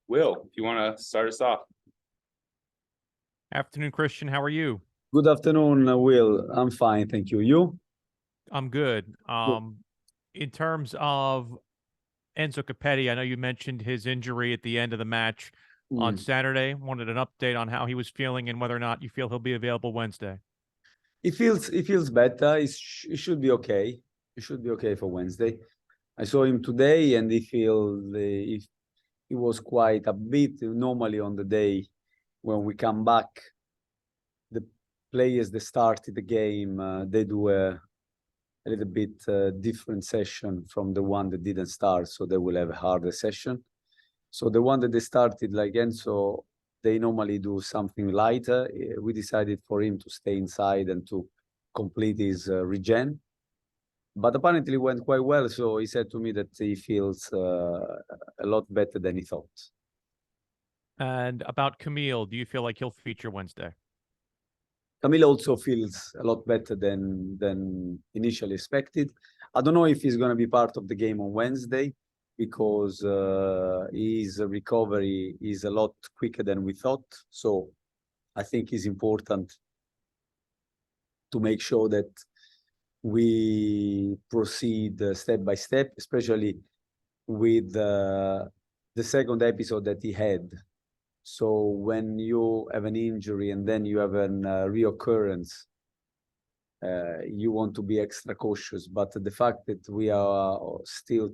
Will, if you want to start us off. Afternoon, Christian. How are you? Good afternoon, Will. I'm fine, thank you. You? I'm good. In terms of Enzo Capetti, I know you mentioned his injury at the end of the match on Saturday. Wanted an update on how he was feeling and whether or not you feel he'll be available Wednesday. He feels better. He should be okay. He should be okay for Wednesday. I saw him today, and he was quite a bit. Normally on the day when we come back, the players that started the game they do a little bit different session from the one that didn't start, so they will have a harder session. So the one that they started, like Enzo, they normally do something lighter. We decided for him to stay inside and to complete his regen. But apparently it went quite well, so he said to me that he feels a lot better than he thought. And about Camille, do you feel like he'll feature Wednesday? Camille also feels a lot better than initially expected. I don't know if he's going to be part of the game on Wednesday, because his recovery is a lot quicker than we thought. So I think it's important to make sure that we proceed step by step, especially with the second episode that he had. So when you have an injury and then you have a reoccurrence, you want to be extra cautious. But the fact that we are still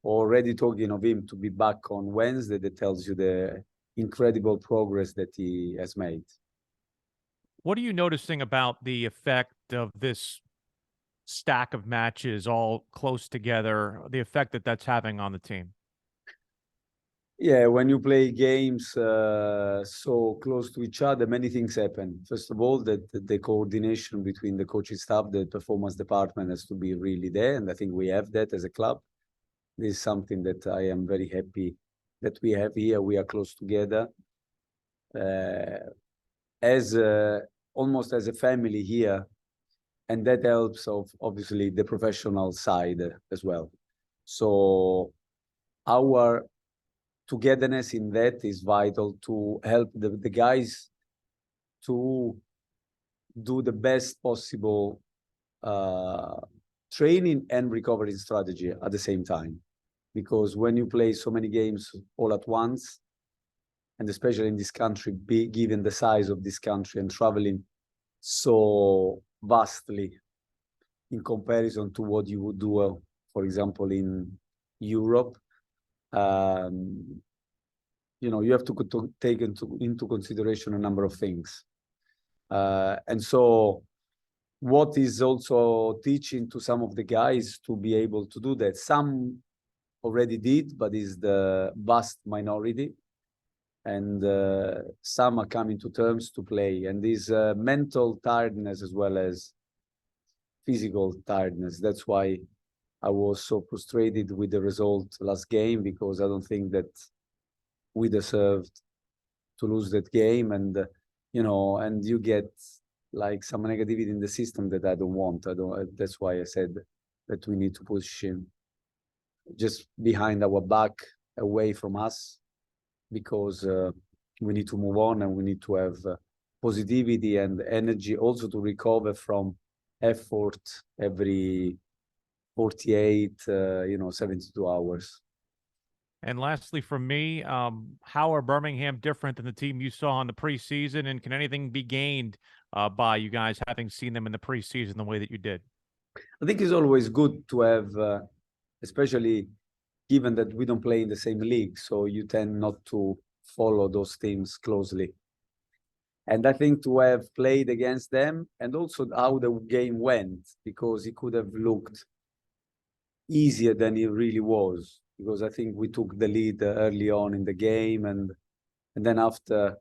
already talking of him to be back on Wednesday, that tells you the incredible progress that he has made. What are you noticing about the effect of this stack of matches all close together, the effect that that's having on the team? Yeah, when you play games so close to each other, many things happen. First of all, the coordination between the coaching staff, the performance department has to be really there. And I think we have that as a club. This is something that I am very happy that we have here. We are close together almost as a family here. And that helps obviously the professional side as well. So our togetherness in that is vital to help the guys to do the best possible training and recovery strategy at the same time. Because when you play so many games all at once, and especially in this country, given the size of this country and traveling so vastly in comparison to what you would do, for example, in Europe, you have to take into consideration a number of things. And so what is also teaching to some of the guys to be able to do that. Some already did, but is the vast minority. And some are coming to terms to play. And this mental tiredness as well as physical tiredness. That's why I was so frustrated with the result last game, because I don't think that we deserved to lose that game. And, and you get like some negativity in the system that I don't want. That's why I said that we need to push him just behind our back, away from us, because we need to move on and we need to have positivity and energy also to recover from effort every 48, 72 hours. And lastly, from me, how are Birmingham different than the team you saw in the preseason? And can anything be gained by you guys having seen them in the preseason the way that you did? I think it's always good to have, especially given that we don't play in the same league, so you tend not to follow those teams closely. And I think to have played against them, and also how the game went, because it could have looked easier than it really was, because I think we took the lead early on in the game, and then after,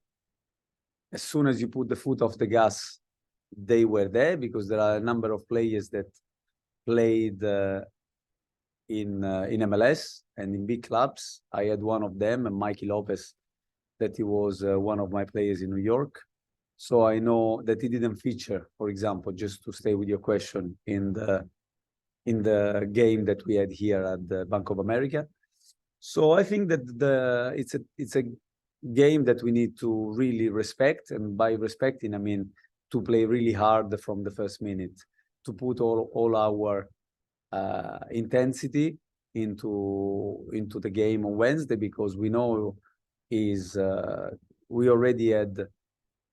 as soon as you put the foot off the gas, they were there, because there are a number of players that played in MLS and in big clubs. I had one of them, and Mikey Lopez, that he was one of my players in New York. So I know that he didn't feature, for example, just to stay with your question, in the game that we had here at the Bank of America. So I think that it's a game that we need to really respect, and by respecting, I mean to play really hard from the first minute, to put all our intensity into the game on Wednesday, because we know we already had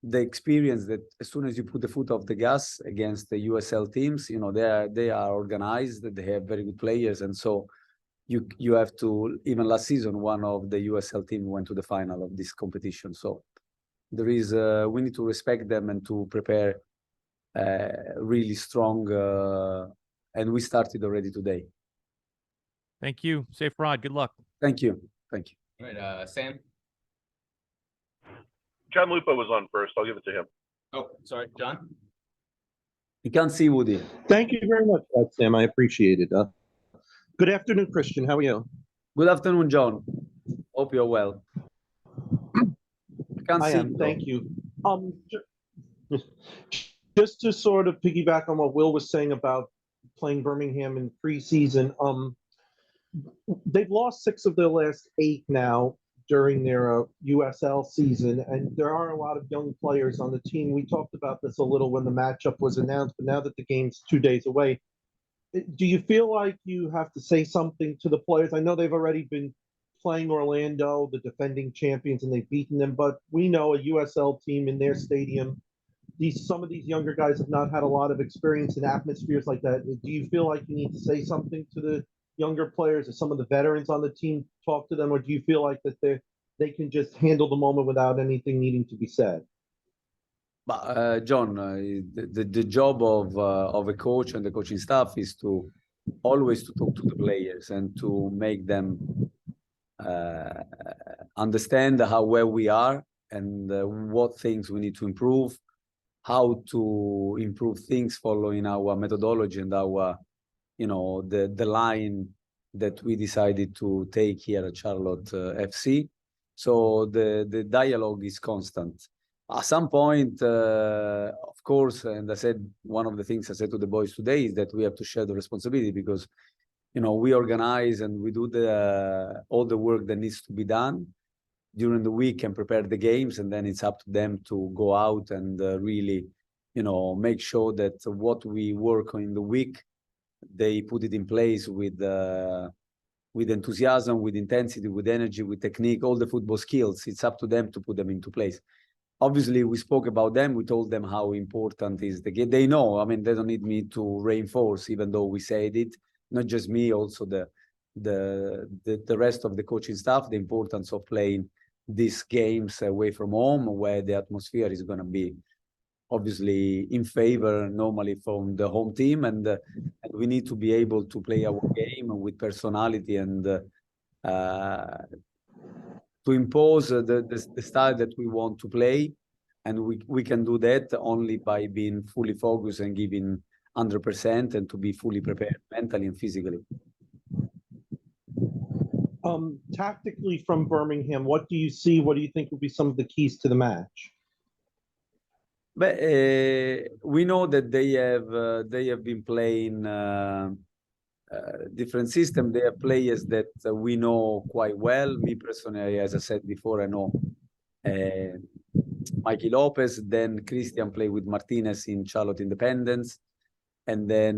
the experience that as soon as you put the foot off the gas against the USL teams, you know, they are organized, they have very good players, and so you have to, even last season, one of the USL team went to the final of this competition. So there is, we need to respect them and to prepare really strong, and we started already today. Thank you. Safe ride. Good luck. Thank you. Thank you. All right, Sam. John Lupo was on first. I'll give it to him. Oh, sorry, John. You can't see Woody. Thank you very much, Sam. I appreciate it. Good afternoon, Christian. How are you? Good afternoon, John. Hope you're well. I am. Thank you. Just to sort of piggyback on what Will was saying about playing Birmingham in preseason, they've lost 6 of their last 8 now during their USL season, and there are a lot of young players on the team. We talked about this a little when the matchup was announced, but now that the game's 2 days away, do you feel like you have to say something to the players? I know they've already been playing Orlando, the defending champions, and they've beaten them, but we know a USL team in their stadium, some of these younger guys have not had a lot of experience in atmospheres like that. Do you feel like you need to say something to the younger players, or some of the veterans on the team, talk to them, or do you feel like that they can just handle the moment without anything needing to be said? But John, the job of a coach and the coaching staff is to always to talk to the players and to make them understand how well we are and what things we need to improve, how to improve things following our methodology and our, you know, the line that we decided to take here at Charlotte FC. So the dialogue is constant. At some point, of course, and I said, one of the things I said to the boys today is that we have to share the responsibility, because, you know, we organize and we do all the work that needs to be done during the week and prepare the games, and then it's up to them to go out and really, you know, make sure that what we work on in the week, they put it in place with enthusiasm, with intensity, with energy, with technique, all the football skills. It's up to them to put them into place. Obviously, we spoke about them. We told them how important is the game. They know. I mean, they don't need me to reinforce, even though we said it. Not just me, also the rest of the coaching staff. The importance of playing these games away from home, where the atmosphere is going to be obviously in favor normally from the home team, and we need to be able to play our game with personality and to impose the style that we want to play, and we can do that only by being fully focused and giving 100% and to be fully prepared mentally and physically. Tactically from Birmingham, what do you see? What do you think will be some of the keys to the match? But we know that they have been playing different system. They are players that we know quite well. Me personally, as I said before, I know Mikey Lopez. Then Christian played with Martinez in Charlotte Independence, and then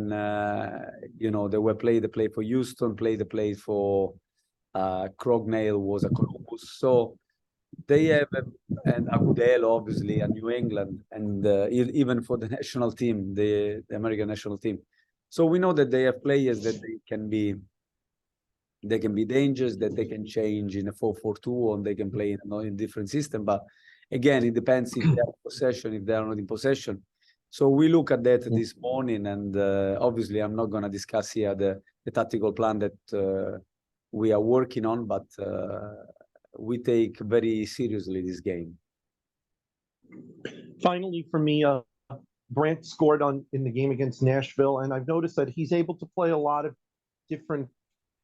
you know, they played for Houston, played for Crognale was a Columbus. So they have, and Agudelo, obviously, and New England, and even for the national team, the American national team. So we know that they have players that they can be dangerous, that they can change in a 4-4-2, or they can play in a different system. But again, it depends if they are in possession, if they are not in possession. So we look at that this morning, and obviously I'm not going to discuss here the tactical plan that we are working on, but we take very seriously this game. Finally, for me, Brandt scored in the game against Nashville, and I've noticed that he's able to play a lot of different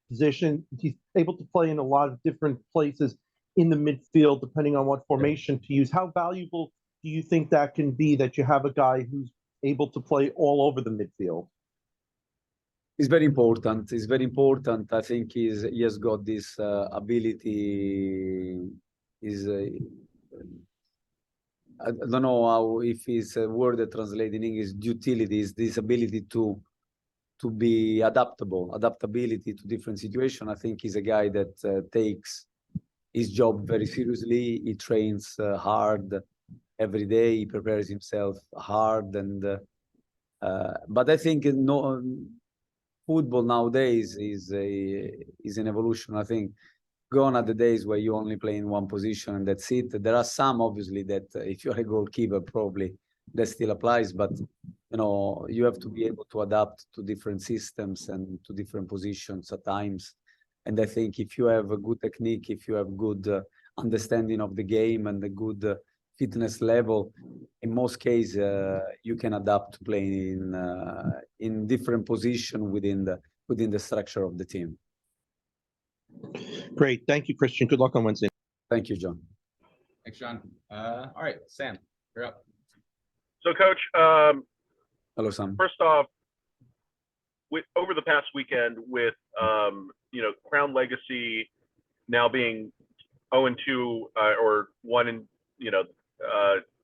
positions. He's able to play in a lot of different places in the midfield, depending on what formation to use. How valuable do you think that can be, that you have a guy who's able to play all over the midfield? It's very important. It's very important. I think he has got this ability. I don't know how, if it's a word that translates in English, utility is this ability to be adaptability to different situations. I think he's a guy that takes his job very seriously. He trains hard every day. He prepares himself hard, and but I think football nowadays is an evolution. I think gone are the days where you only play in one position and that's it. There are some, obviously, that if you're a goalkeeper, probably that still applies, but you know, you have to be able to adapt to different systems and to different positions at times. And I think if you have a good technique, if you have good understanding of the game and a good fitness level, in most cases, you can adapt to playing in different positions within the structure of the team. Great. Thank you, Christian. Good luck on Wednesday. Thank you, John. Thanks, John. All right, Sam, you're up. So, Coach, Hello, Sam. first off, over the past weekend with you know, Crown Legacy now being 0-2 or 1 in, you know,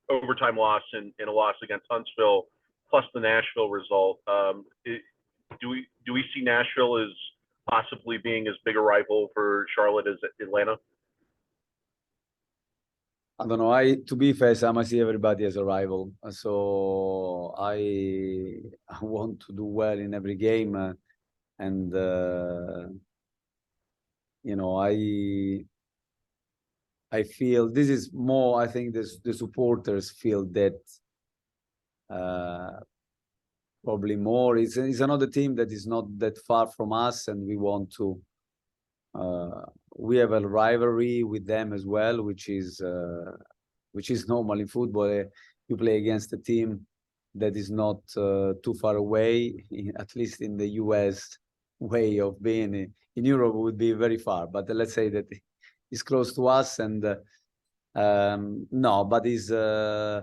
overtime loss and a loss against Huntsville, plus the Nashville result, do we see Nashville as possibly being as big a rival for Charlotte as Atlanta? I don't know. To be fair, Sam, I see everybody as a rival. So I want to do well in every game, and you know, I feel this is more. I think the supporters feel that probably more. It's another team that is not that far from us, and we want to. We have a rivalry with them as well, which is normal in football. You play against a team that is not too far away, at least in the US way of being. In Europe would be very far, but let's say that it's close to us. And no, but it's I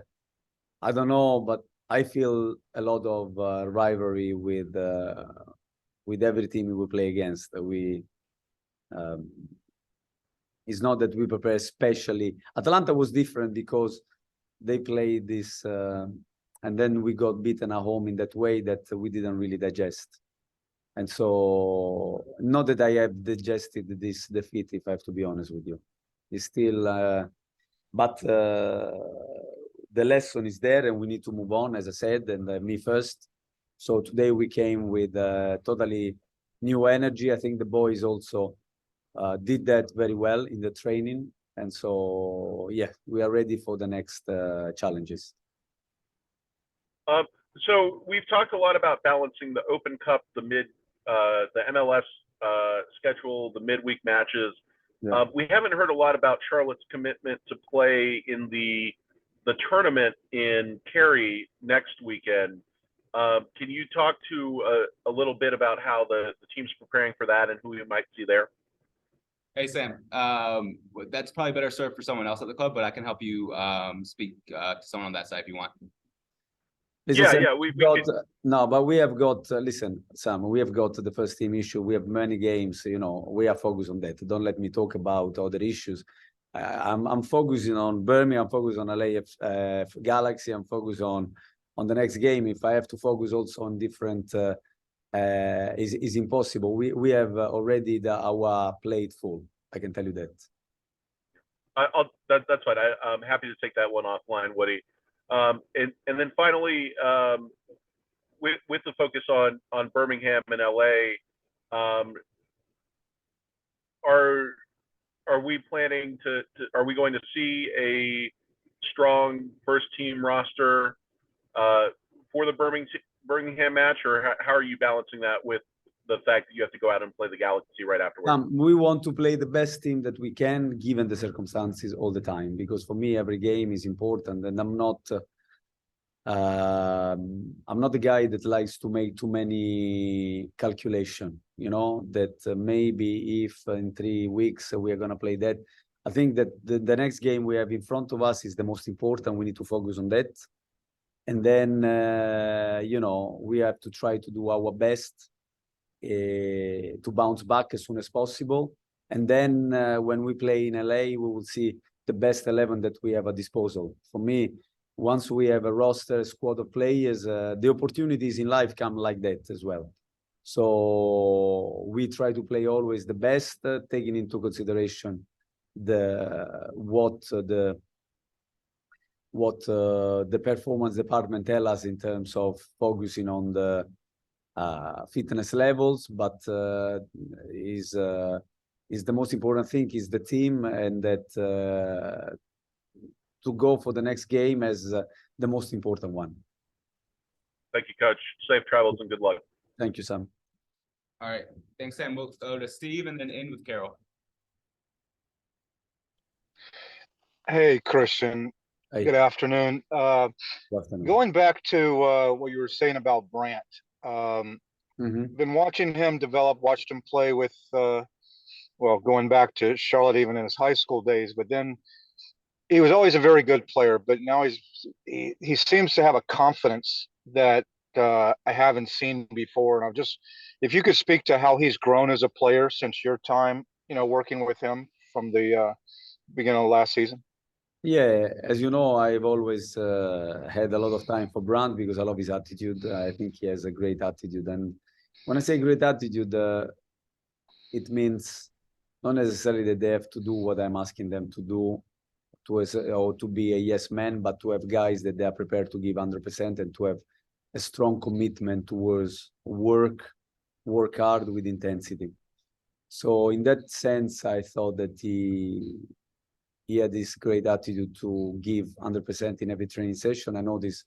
don't know, but I feel a lot of rivalry with every team we play against. It's not that we prepare specially. Atlanta was different because they played this, and then we got beaten at home in that way that we didn't really digest. And so, not that I have digested this defeat, if I have to be honest with you. It's still, but the lesson is there, and we need to move on, as I said, and me first. So today we came with totally new energy. I think the boys also did that very well in the training, and so yeah, we are ready for the next challenges. So we've talked a lot about balancing the Open Cup, the MLS schedule, the midweek matches. Yeah. We haven't heard a lot about Charlotte's commitment to play in the tournament in Cary next weekend. Can you talk to a little bit about how the team's preparing for that and who you might see there? Hey, Sam, that's probably better served for someone else at the club, but I can help you speak to someone on that side if you want. Listen, Yeah, Sam, yeah, we no, but we have got, listen, Sam, we have got the first team issue. We have many games, you know, we are focused on that. Don't let me talk about other issues. I'm focusing on Birmingham, I'm focused on LA Galaxy, I'm focused on the next game. If I have to focus also on different, is impossible. We have already our plate full. I can tell you that. That's fine. I'm happy to take that one offline, Woody. And then finally, with the focus on Birmingham and LA, are we planning are we going to see a strong first team roster for the Birmingham match, or how are you balancing that with the fact that you have to go out and play the Galaxy right afterwards? We want to play the best team that we can, given the circumstances all the time, because for me, every game is important, and I'm not the guy that likes to make too many calculations, you know, that maybe if in 3 weeks we are going to play that. I think that the next game we have in front of us is the most important. We need to focus on that. And then, you know, we have to try to do our best to bounce back as soon as possible. And then when we play in LA, we will see the best 11 that we have at disposal. For me, once we have a roster, a squad of players, the opportunities in life come like that as well. So we try to play always the best, taking into consideration what the performance department tell us in terms of focusing on the fitness levels, but is the most important thing is the team, and that to go for the next game as the most important one. Thank you, Coach. Safe travels and good luck. Thank you, Sam. All right. Thanks, Sam. We'll go to Steve and then end with Carol. Hey, Christian. Hey. Good afternoon. Good afternoon. Going back to what you were saying about Brandt, Mhm. been watching him develop, watched him play with, well, going back to Charlotte even in his high school days, but then he was always a very good player, but now he seems to have a confidence that I haven't seen before. And I'm just, if you could speak to how he's grown as a player since your time, working with him from the beginning of last season. Yeah, as you know, I've always had a lot of time for Brandt because I love his attitude. I think he has a great attitude. And when I say great attitude, it means not necessarily that they have to do what I'm asking them to do or to be a yes man, but to have guys that they are prepared to give 100% and to have a strong commitment towards work hard with intensity. So in that sense, I thought that he had this great attitude to give 100% in every training session. I know this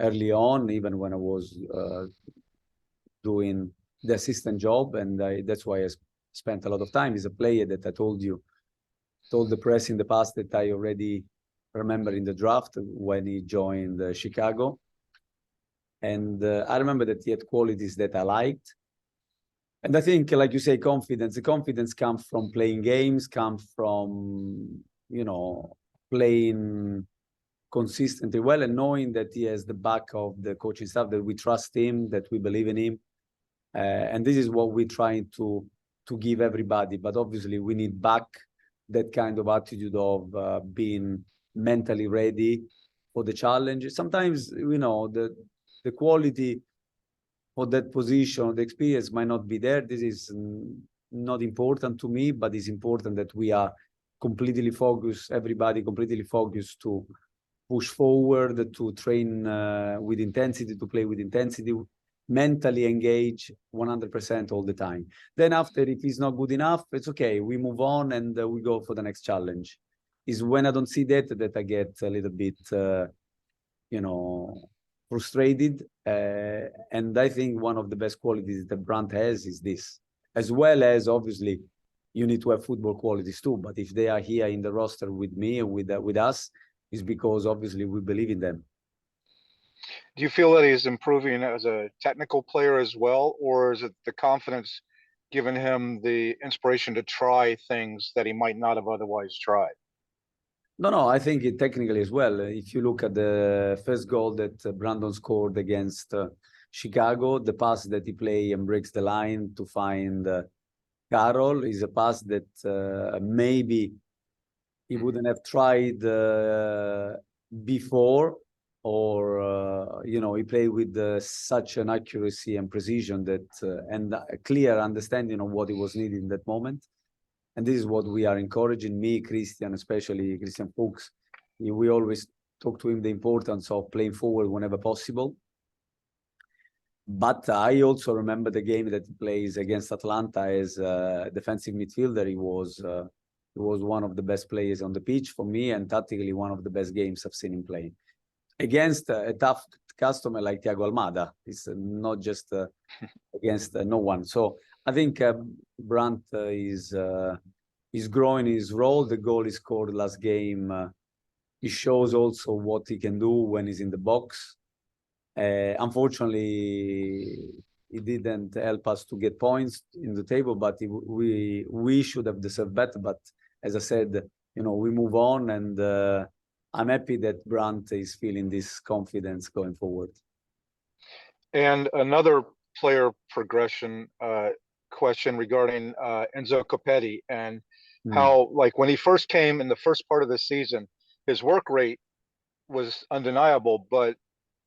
early on, even when I was doing the assistant job, and that's why I spent a lot of time. He's a player that I told the press in the past that I already remember in the draft when he joined Chicago. And I remember that he had qualities that I liked. And I think, like you say, confidence. The confidence comes from playing games, comes from, playing consistently well and knowing that he has the back of the coaching staff, that we trust him, that we believe in him. And this is what we're trying to give everybody. But obviously, we need back that kind of attitude of being mentally ready for the challenge. Sometimes, the quality for that position, the experience might not be there. This is not important to me, but it's important that we are completely focused, everybody completely focused to push forward, to train with intensity, to play with intensity, mentally engage 100% all the time. Then after, if it's not good enough, it's okay. We move on and we go for the next challenge. Is when I don't see that I get a little bit, frustrated. And I think one of the best qualities that Brandt has is this, as well as obviously you need to have football qualities too. But if they are here in the roster with me and with us, it's because obviously we believe in them. Do you feel that he's improving as a technical player as well, or is it the confidence giving him the inspiration to try things that he might not have otherwise tried? No, I think it technically as well. If you look at the first goal that Brandon scored against Chicago, the pass that he plays and breaks the line to find Carroll is a pass that maybe he wouldn't have tried before, or he played with such an accuracy and precision that and a clear understanding of what he was needed in that moment. And this is what we are encouraging, me, Christian, especially Christian Fuchs. We always talk to him the importance of playing forward whenever possible. But I also remember the game that he plays against Atlanta as a defensive midfielder. He was one of the best players on the pitch for me, and tactically one of the best games I've seen him playing. Against a tough customer like Thiago Almada. It's not just against no one. So I think Brandt is growing his role. The goal he scored last game, he shows also what he can do when he's in the box. Unfortunately, it didn't help us to get points in the table, but we should have deserved better. But as I said, we move on, and I'm happy that Brandt is feeling this confidence going forward. And another player progression question regarding Enzo Copetti and how, like, when he first came in the first part of the season, his work rate was undeniable, but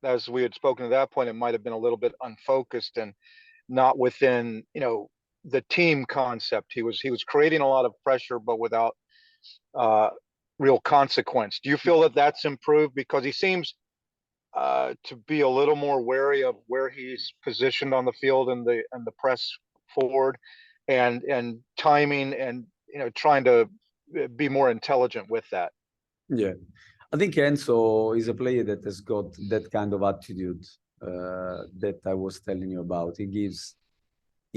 as we had spoken at that point, it might have been a little bit unfocused and not within, you know, the team concept. He was creating a lot of pressure, but without real consequence. Do you feel that that's improved? Because he seems to be a little more wary of where he's positioned on the field and the press forward, and timing, and, you know, trying to be more intelligent with that. Yeah, I think Enzo is a player that has got that kind of attitude that I was telling you about. He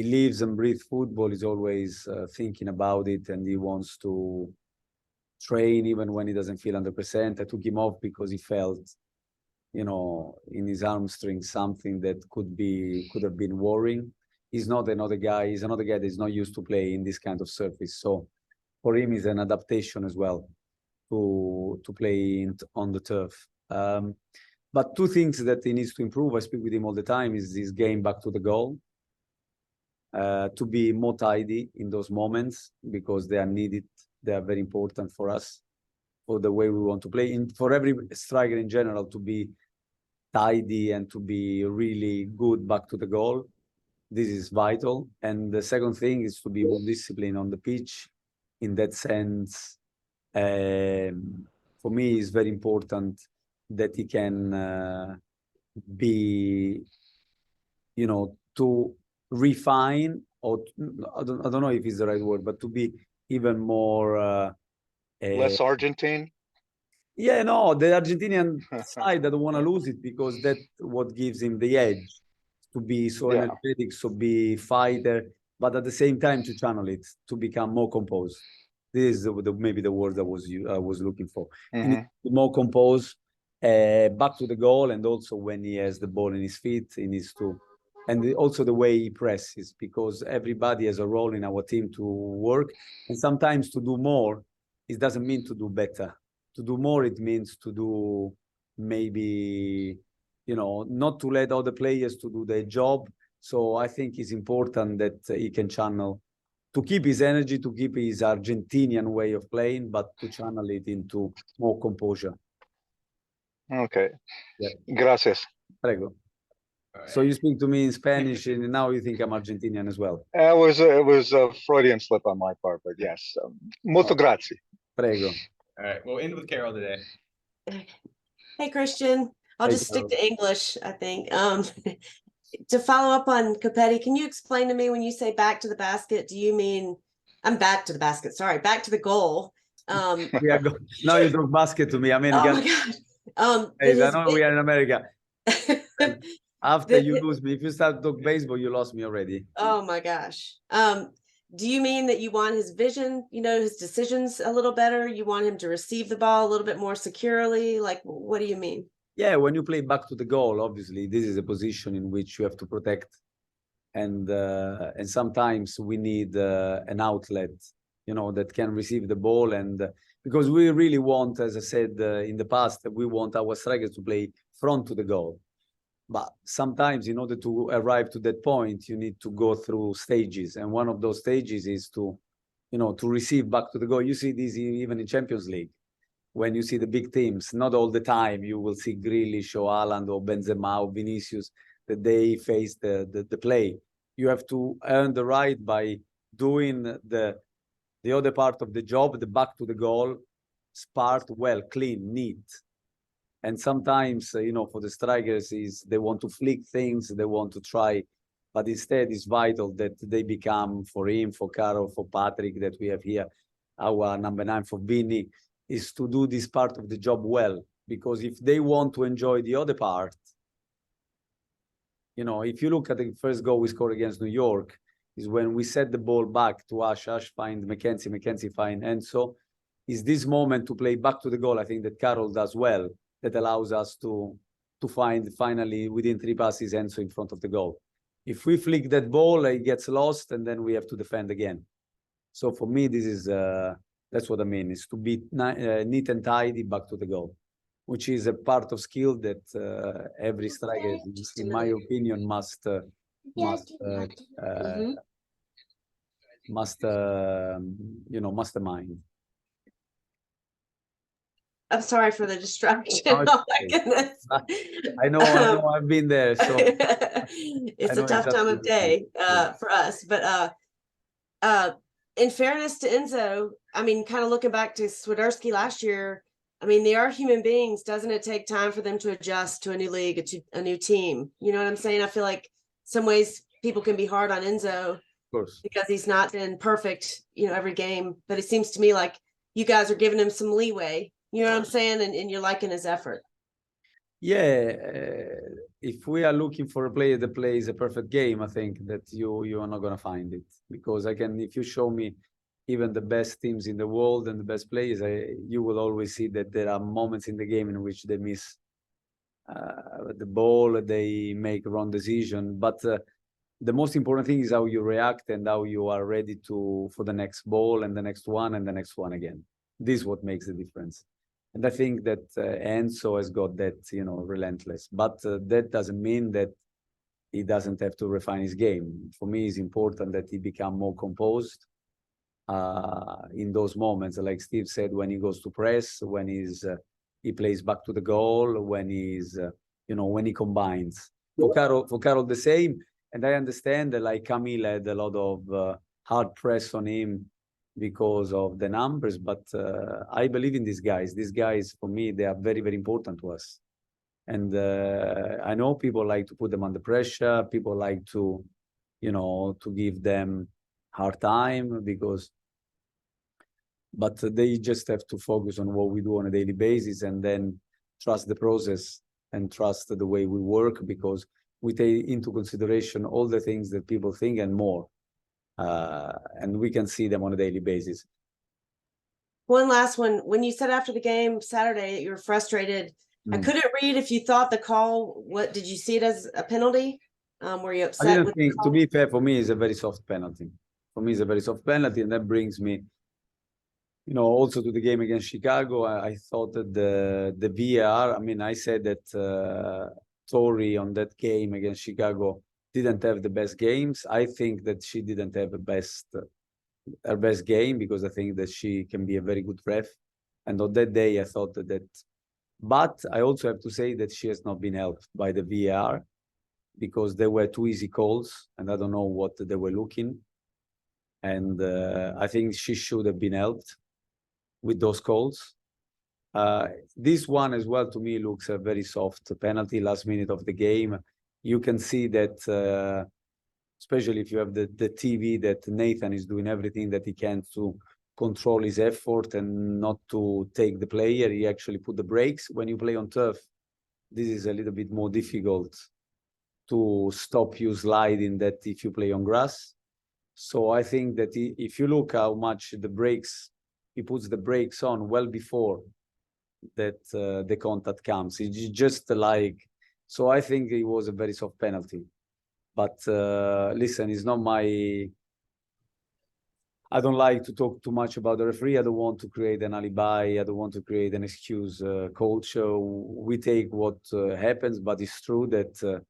lives and breathes football. He's always thinking about it, and he wants to train even when he doesn't feel 100%. I took him off because he felt, you know, in his hamstring something that could have been worrying. He's another guy that is not used to play in this kind of surface. So for him, it's an adaptation as well to play on the turf. But two things that he needs to improve, I speak with him all the time, is this game back to the goal. To be more tidy in those moments, because they are needed. They are very important for us, for the way we want to play. And for every striker in general to be tidy and to be really good back to the goal. This is vital. And the second thing is to be more disciplined on the pitch. In that sense, for me, it's very important that he can be, you know, to refine, or I don't know if it's the right word, but to be even more Less Argentine. Yeah, no, the Argentinian side, I don't want to lose it, because that's what gives him the edge, to be so energetic, so be fighter, but at the same time to channel it, to become more composed. This is maybe the word I was looking for. He needs to be more composed, back to the goal, and also when he has the ball in his feet, he needs to, and also the way he presses, because everybody has a role in our team to work, and sometimes to do more, it doesn't mean to do better. To do more, it means to do maybe, you know, not to let other players to do their job. So I think it's important that he can channel, to keep his energy, to keep his Argentinian way of playing, but to channel it into more composure. Okay. Yeah. Gracias. Prego. So you speak to me in Spanish, and now you think I'm Argentinian as well. It was a Freudian slip on my part, but yes. Molto grazie. Prego. All right, we'll end with Carol today. Hey, Christian. I'll Hey, just stick Carol. to English, I think. To follow up on Copetti, can you explain to me, when you say back to the basket, do you mean I'm back to the basket? Sorry, back to the goal. Now you talk basket to me. I mean, oh my God. hey, I know we are in America. After you lose me, if you start to talk baseball, you lost me already. Oh my gosh. Do you mean that you want his vision, you know, his decisions a little better? You want him to receive the ball a little bit more securely? Like, what do you mean? Yeah, when you play back to the goal, obviously, this is a position in which you have to protect. And sometimes we need an outlet, you know, that can receive the ball. And because we really want, as I said in the past, we want our strikers to play front to the goal. But sometimes, in order to arrive to that point, you need to go through stages. And one of those stages is to, you know, to receive back to the goal. You see this even in Champions League. When you see the big teams, not all the time, you will see Grealish or Haaland or Benzema or Vinicius, that they face the play. You have to earn the right by doing the other part of the job, the back to the goal, part well, clean, neat. And sometimes, you know, for the strikers, they want to flick things, they want to try, but instead it's vital that they become, for him, for Carol, for Patrick, that we have here, our number 9, for Vinny, is to do this part of the job well. Because if they want to enjoy the other part, you know, if you look at the first goal we scored against New York, is when we set the ball back to Ash find McKenzie find Enzo, is this moment to play back to the goal, I think that Carol does well, that allows us to find finally within 3 passes Enzo in front of the goal. If we flick that ball, it gets lost, and then we have to defend again. So for me, this is that's what I mean, is to be neat and tidy back to the goal, which is a part of skill that every striker, in my opinion, must Mhm. mastermind. I'm sorry for the distraction. No, it's Oh my okay. goodness. I know, I've been there, so It's I a know tough time exactly of what you mean. day for us, but in fairness to Enzo, I mean, kind of looking back to Swiderski last year, I mean, they are human beings. Doesn't it take time for them to adjust to a new league, to a new team? You know what I'm saying? I feel like some ways people can be hard on Enzo Of course. because he's not been perfect, every game. But it seems to me like you guys are giving him some leeway. You know what I'm saying? And you're liking his effort. Yeah, if we are looking for a player that plays a perfect game, I think that you are not gonna find it, because if you show me even the best teams in the world and the best players, you will always see that there are moments in the game in which they miss the ball, they make wrong decision. But the most important thing is how you react and how you are ready for the next ball and the next one and the next one again. This is what makes the difference. And I think that Enzo has got that, relentless. But that doesn't mean that he doesn't have to refine his game. For me, it's important that he become more composed in those moments. Like Steve said, when he goes to press, when he plays back to the goal, when when he combines. For Carol, the same. And I understand that like Camille had a lot of hard press on him because of the numbers, but I believe in these guys. These guys, for me, they are very, very important to us. And I know people like to put them under pressure. People like to, to give them hard time but they just have to focus on what we do on a daily basis and then trust the process and trust the way we work, because we take into consideration all the things that people think and more. And we can see them on a daily basis. One last one. When you said after the game Saturday that you were frustrated, I couldn't read if you thought the call, what did you see it as a penalty? Were you upset? I didn't think, to be fair, for me, it's a very soft penalty. For me, it's a very soft penalty, and that brings me, also to the game against Chicago. I thought that the VAR, I mean, I said that Tori on that game against Chicago didn't have the best games. I think that she didn't have her best game, because I think that she can be a very good ref. And on that day, I thought that, but I also have to say that she has not been helped by the VAR, because there were 2 easy calls, and I don't know what they were looking. And I think she should have been helped with those calls. This one as well, to me, looks a very soft penalty, last minute of the game. You can see that, especially if you have the TV, that Nathan is doing everything that he can to control his effort and not to take the player. He actually put the brakes. When you play on turf, this is a little bit more difficult to stop you sliding than if you play on grass. So I think that if you look how much he puts the brakes on well before that the contact comes. It's just like, so I think it was a very soft penalty. But listen, it's not I don't like to talk too much about the referee. I don't want to create an alibi. I don't want to create an excuse culture. We take what happens, but it's true that,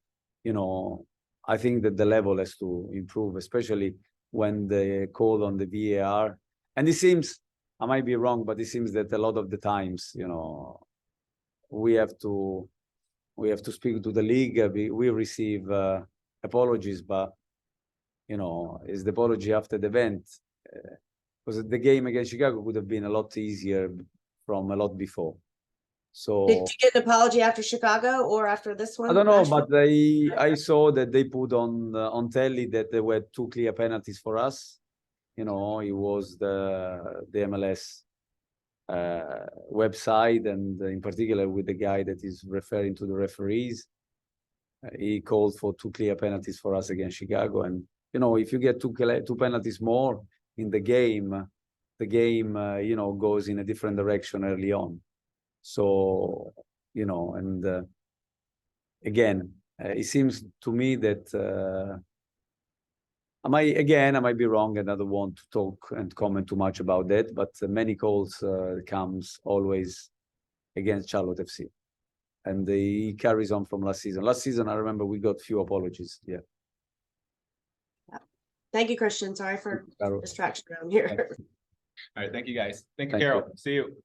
I think that the level has to improve, especially when they call on the VAR. And it seems, I might be wrong, but it seems that a lot of the times, we have to speak to the league. We receive apologies, but, is the apology after the event? Because the game against Chicago would have been a lot easier from a lot before. So did you get an apology after Chicago or after this one? I don't know, but I saw that they put on telly that there were 2 clear penalties for us. It was the MLS website, and in particular with the guy that is referring to the referees. He called for 2 clear penalties for us against Chicago. And, if you get 2 penalties more in the game, goes in a different direction early on. So, and again, it seems to me that I might be wrong, and I don't want to talk and comment too much about that, but many calls comes always against Charlotte FC. And he carries on from last season. Last season, I remember we got few apologies. Yeah. Thank you, Christian. Sorry for Carol. distraction around here. All right, thank you guys. Thank you, Thank you. Carol. See you.